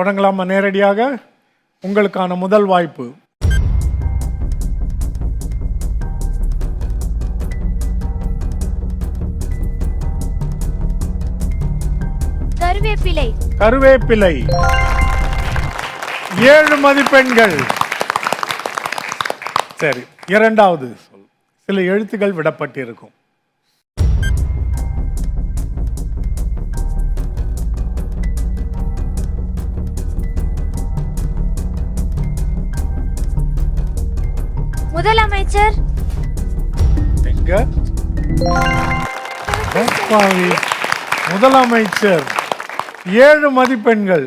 தொடங்கலாமா நேரடியாக? உங்களுக்கான முதல் வாய்ப்பு. கருவேப்பிலை. கருவேப்பிலை. 7 மதிப்பெண்கள். சரி, இரண்டாவது சொல். சில எழுத்துக்கள் விடப்பட்டிருக்கும். முதலமைச்சர். எங்க? முதலமைச்சர். 7 மதிப்பெண்கள்.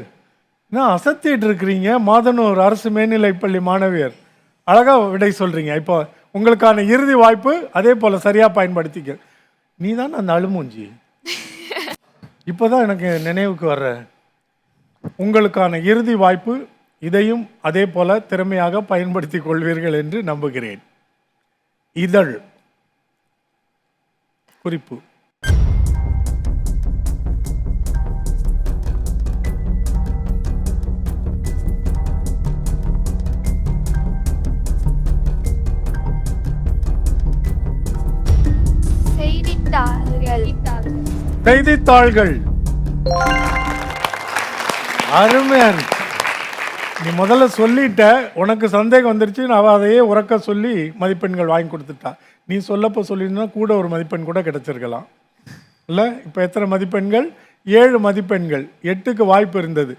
என்ன அசத்திட்டு இருக்கிறீங்க? மாதனூர் அரசு மேல்நிலைப்பள்ளி மாணவியர் அழகா விடை சொல்றீங்க. இப்போ உங்களுக்கான இறுதி வாய்ப்பு, அதே போல சரியா பயன்படுத்திக்க. நீ தான் அந்த அழுமூஞ்சி. இப்போதான் எனக்கு நினைவுக்கு வர்ற. உங்களுக்கான இறுதி வாய்ப்பு. இதையும் அதே போல திறமையாக பயன்படுத்திக் கொள்வீர்கள் என்று நம்புகிறேன். இதழ். குறிப்பு. செய்தித்தாள்கள். அருமையா இருக்கு. நீ முதல்ல சொல்லிட்ட, உனக்கு சந்தேகம் வந்துருச்சு. நான் அதையே உறக்க சொல்லி மதிப்பெண்கள் வாங்கி கொடுத்துட்டா. நீ சொல்லப்போ சொல்லியிருந்தா கூட ஒரு மதிப்பெண் கூட கிடைச்சிருக்கலாம் இல்லை? இப்போ எத்தனை மதிப்பெண்கள்? 7 மதிப்பெண்கள். 8க்கு வாய்ப்பு இருந்தது.